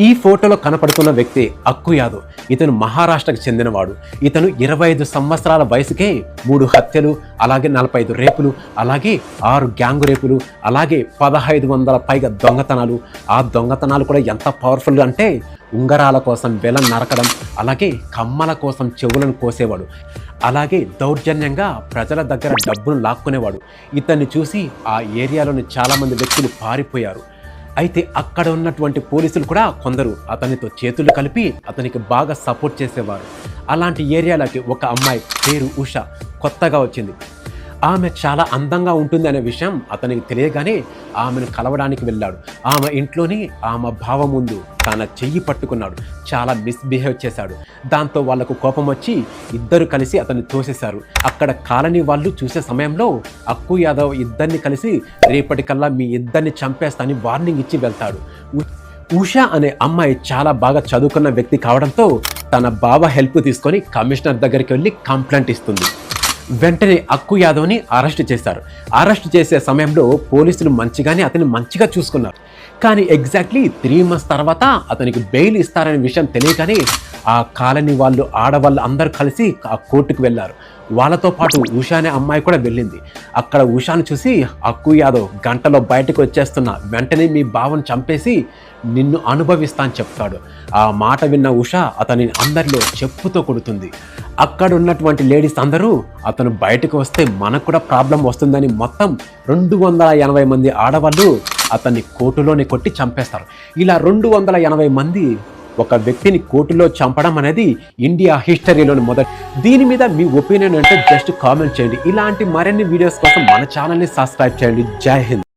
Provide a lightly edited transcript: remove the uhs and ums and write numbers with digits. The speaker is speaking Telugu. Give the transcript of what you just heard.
ఈ ఫోటోలో కనపడుతున్న వ్యక్తి అక్కు యాదవ్. ఇతను మహారాష్ట్రకు చెందినవాడు. ఇతను 25 సంవత్సరాల వయసుకే 3 హత్యలు, అలాగే 45 రేపులు, అలాగే 6 గ్యాంగు రేపులు, అలాగే 1500 పైగా దొంగతనాలు. ఆ దొంగతనాలు కూడా ఎంత పవర్ఫుల్ అంటే ఉంగరాల కోసం వెలం నరకడం, అలాగే కమ్మల కోసం చెవులను కోసేవాడు, అలాగే దౌర్జన్యంగా ప్రజల దగ్గర డబ్బును లాక్కునేవాడు. ఇతన్ని చూసి ఆ ఏరియాలోని చాలామంది వ్యక్తులు పారిపోయారు. అయితే అక్కడ ఉన్నటువంటి పోలీసులు కూడా కొందరు అతనితో చేతులు కలిపి అతనికి బాగా సపోర్ట్ చేసేవారు. అలాంటి ఏరియాలకి ఒక అమ్మాయి పేరు ఉష కొత్తగా వచ్చింది. ఆమె చాలా అందంగా ఉంటుంది అనే విషయం అతనికి తెలియగానే ఆమెను కలవడానికి వెళ్ళాడు. ఆమె ఇంట్లోని ఆమె బావ ముందు తన చెయ్యి పట్టుకున్నాడు. చాలా మిస్బిహేవ్ చేశాడు. దాంతో వాళ్లకు కోపం వచ్చి ఇద్దరు కలిసి అతన్ని తోసేశారు. అక్కడ కాలనీ వాళ్ళు చూసే సమయంలో అక్కు యాదవ్ ఇద్దరిని కలిసి రేపటికల్లా మీ ఇద్దరిని చంపేస్తానని వార్నింగ్ ఇచ్చి వెళ్తాడు. ఉషా అనే అమ్మాయి చాలా బాగా చదువుకున్న వ్యక్తి కావడంతో తన బావ హెల్ప్ తీసుకొని కమిషనర్ దగ్గరికి వెళ్ళి కంప్లైంట్ ఇస్తుంది. వెంటనే అక్కు యాదవ్ని అరెస్ట్ చేశారు. అరెస్ట్ చేసే సమయంలో పోలీసులు అతన్ని మంచిగా చూసుకున్నారు. కానీ ఎగ్జాక్ట్లీ 3 months తర్వాత అతనికి బెయిల్ ఇస్తారనే విషయం తెలియగానే ఆ కాలనీ వాళ్ళు, ఆడవాళ్ళు అందరూ కలిసి ఆ కోర్టుకు వెళ్ళారు. వాళ్ళతో పాటు ఉషా అనే అమ్మాయి కూడా వెళ్ళింది. అక్కడ ఉషాను చూసి అక్కు యాదవ్ గంటలో బయటకు వచ్చేస్తున్నా, వెంటనే మీ బావను చంపేసి నిన్ను అనుభవిస్తా అని చెప్తాడు. ఆ మాట విన్న ఉషా అతని అందరిలో చెప్పుతో కొడుతుంది. అక్కడ ఉన్నటువంటి లేడీస్ అందరూ అతను బయటకు వస్తే మనకు కూడా ప్రాబ్లం వస్తుందని మొత్తం 280 మంది ఆడవాళ్ళు అతన్ని కోర్టులోనే కొట్టి చంపేస్తారు. ఇలా 280 మంది ఒక వ్యక్తిని కోర్టులో చంపడం అనేది ఇండియా హిస్టరీలోని మొదటి. దీని మీద మీ ఒపీనియన్ అంటే జస్ట్ కామెంట్ చేయండి. ఇలాంటి మరిన్ని వీడియోస్ కోసం మన ఛానల్ని సబ్స్క్రైబ్ చేయండి. జై హింద్.